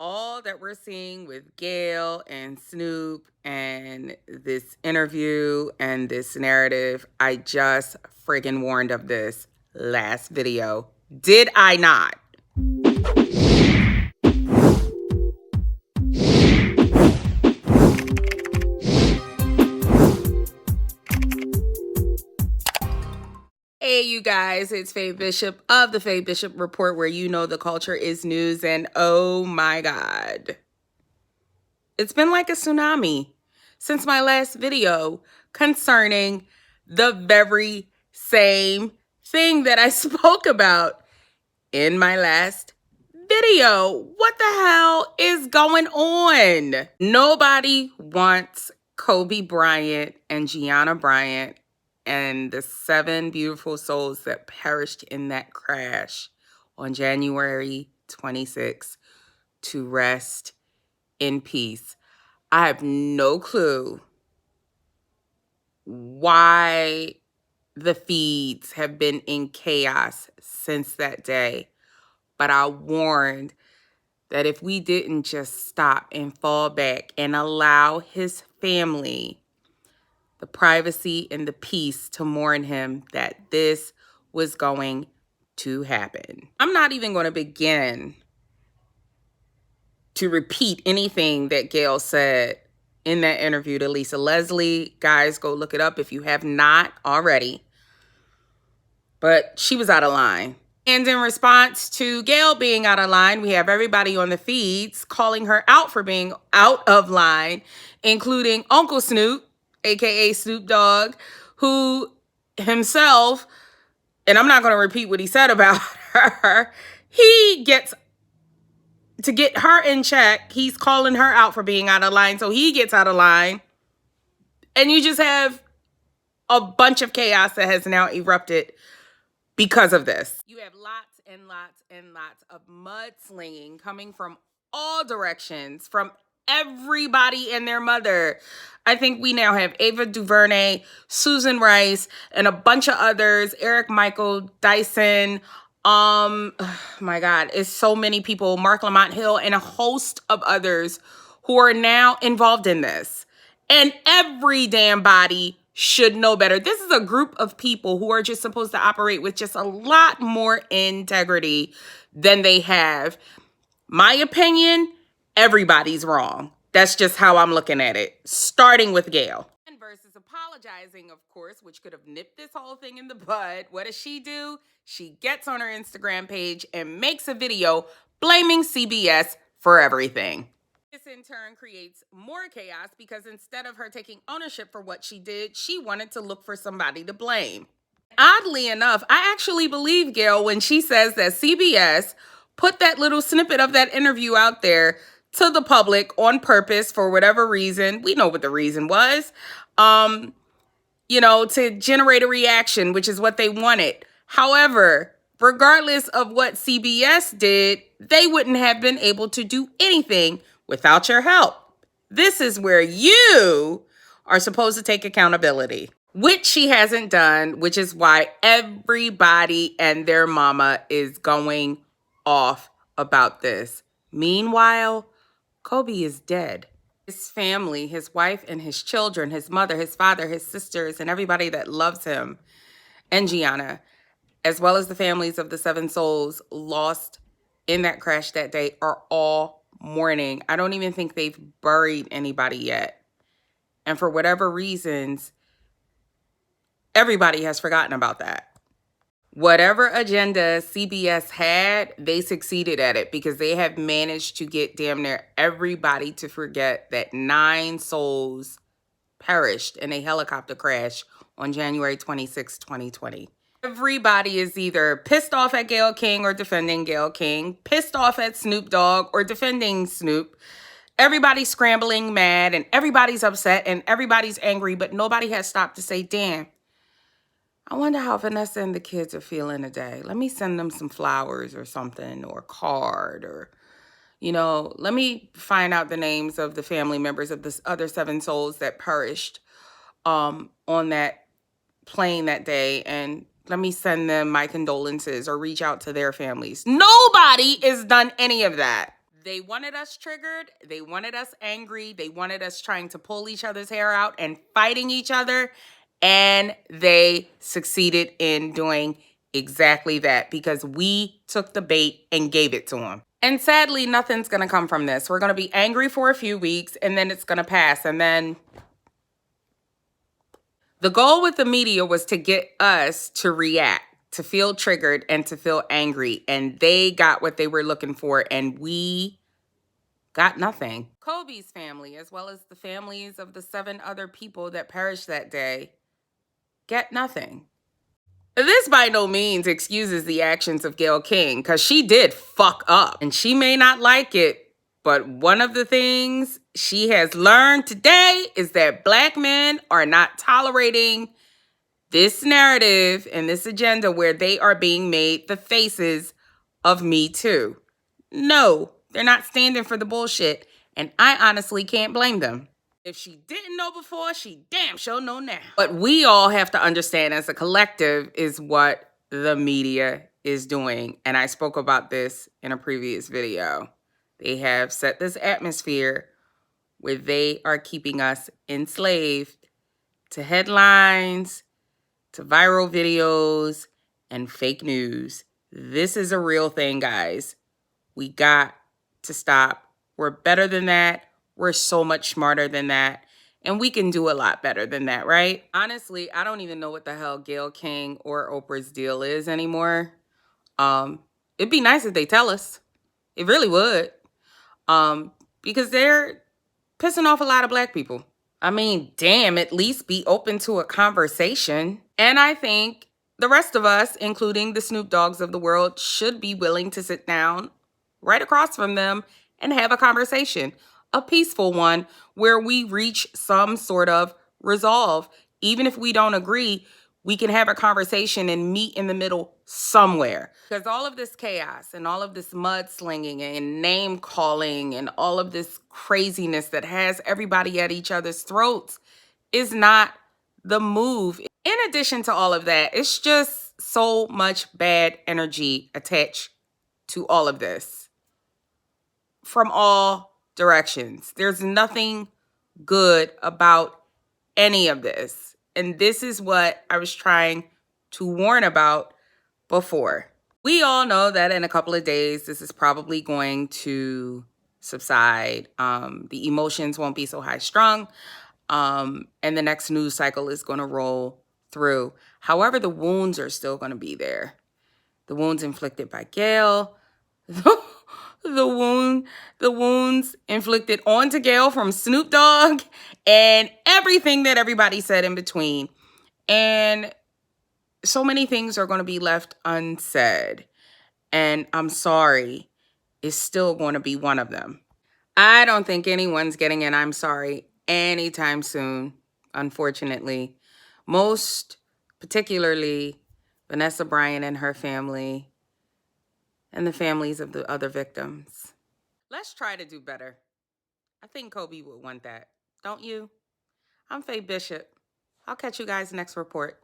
all that we're seeing with Gayle and Snoop and this interview and this narrative, I just friggin' warned of this last video. Did I not? Hey, you guys, it's Faye Bishop of the Faye Bishop Report, where you know the culture is news, and oh my God. It's been like a tsunami since my last video concerning the very same thing that I spoke about in my last video. What the hell is going on? Nobody wants Kobe Bryant and Gianna Bryant and the 7 beautiful souls that perished in that crash on January 26th to rest in peace. I have no clue why the feeds have been in chaos since that day, but I warned that if we didn't just stop and fall back and allow his family the privacy and the peace to mourn him, that this was going to happen. I'm not even going to begin to repeat anything that Gayle said in that interview to Lisa Leslie. Guys, go look it up if you have not already. But she was out of line. And in response to Gayle being out of line, we have everybody on the feeds calling her out for being out of line, including Uncle Snoop, aka Snoop Dogg, who himself, and I'm not going to repeat what he said about her, he gets to get her in check. He's calling her out for being out of line, so he gets out of line. And you just have a bunch of chaos that has now erupted because of this. You have lots and lots and lots of mudslinging coming from all directions, from everybody and their mother. I think we now have Ava DuVernay, Susan Rice, and a bunch of others, Eric Michael Dyson. Oh my God, it's so many people, Mark Lamont Hill, and a host of others who are now involved in this. And every damn body should know better. This is a group of people who are just supposed to operate with just a lot more integrity than they have. My opinion, everybody's wrong. That's just how I'm looking at it, starting with Gayle. And versus apologizing, of course, which could have nipped this whole thing in the bud. What does she do? She gets on her Instagram page and makes a video blaming CBS for everything. This in turn creates more chaos because instead of her taking ownership for what she did, she wanted to look for somebody to blame. Oddly enough, I actually believe Gayle when she says that CBS put that little snippet of that interview out there to the public on purpose for whatever reason. We know what the reason was. To generate a reaction, which is what they wanted. However, regardless of what CBS did, they wouldn't have been able to do anything without your help. This is where you are supposed to take accountability, which she hasn't done, which is why everybody and their mama is going off about this. Meanwhile, Kobe is dead. His family, his wife and his children, his mother, his father, his sisters, and everybody that loves him, and Gianna, as well as the families of the 7 souls lost in that crash that day, are all mourning. I don't even think they've buried anybody yet. And for whatever reasons, everybody has forgotten about that. Whatever agenda CBS had, they succeeded at it because they have managed to get damn near everybody to forget that 9 souls perished in a helicopter crash on January 26, 2020. Everybody is either pissed off at Gayle King or defending Gayle King, pissed off at Snoop Dogg or defending Snoop. Everybody's scrambling mad and everybody's upset and everybody's angry, but nobody has stopped to say, damn, I wonder how Vanessa and the kids are feeling today. Let me send them some flowers or something, or a card, or, let me find out the names of the family members of the other 7 souls that perished on that plane that day, and let me send them my condolences or reach out to their families. Nobody has done any of that. They wanted us triggered. They wanted us angry. They wanted us trying to pull each other's hair out and fighting each other. And they succeeded in doing exactly that because we took the bait and gave it to them. And sadly, nothing's going to come from this. We're going to be angry for a few weeks and then it's going to pass. And then the goal with the media was to get us to react, to feel triggered and to feel angry. And they got what they were looking for. And we got nothing. Kobe's family, as well as the families of the 7 other people that perished that day, get nothing. This by no means excuses the actions of Gayle King, because she did fuck up. And she may not like it, but one of the things she has learned today is that Black men are not tolerating this narrative and this agenda where they are being made the faces of Me Too. No, they're not standing for the bullshit. And I honestly can't blame them. If she didn't know before, she damn sure know now. What we all have to understand as a collective is what the media is doing. And I spoke about this in a previous video. They have set this atmosphere where they are keeping us enslaved to headlines, to viral videos, and fake news. This is a real thing, guys. We got to stop. We're better than that. We're so much smarter than that. And we can do a lot better than that, right? Honestly, I don't even know what the hell Gayle King or Oprah's deal is anymore. It'd be nice if they tell us. It really would. Because they're pissing off a lot of Black people. I mean, damn, at least be open to a conversation. And I think the rest of us, including the Snoop Dogs of the world, should be willing to sit down right across from them and have a conversation, a peaceful one where we reach some sort of resolve. Even if we don't agree, we can have a conversation and meet in the middle somewhere. Because all of this chaos and all of this mudslinging and name calling and all of this craziness that has everybody at each other's throats is not the move. In addition to all of that, it's just so much bad energy attached to all of this from all directions. There's nothing good about any of this. And this is what I was trying to warn about before. We all know that in a couple of days, this is probably going to subside. The emotions won't be so high strung. And the next news cycle is going to roll through. However, the wounds are still going to be there. The wounds inflicted by Gayle, the wounds inflicted onto Gayle from Snoop Dogg, and everything that everybody said in between. And so many things are going to be left unsaid. And I'm sorry, is still going to be one of them. I don't think anyone's getting an I'm sorry anytime soon, unfortunately. Most particularly Vanessa Bryant and her family and the families of the other victims. Let's try to do better. I think Kobe would want that. Don't you? I'm Faye Bishop. I'll catch you guys next report.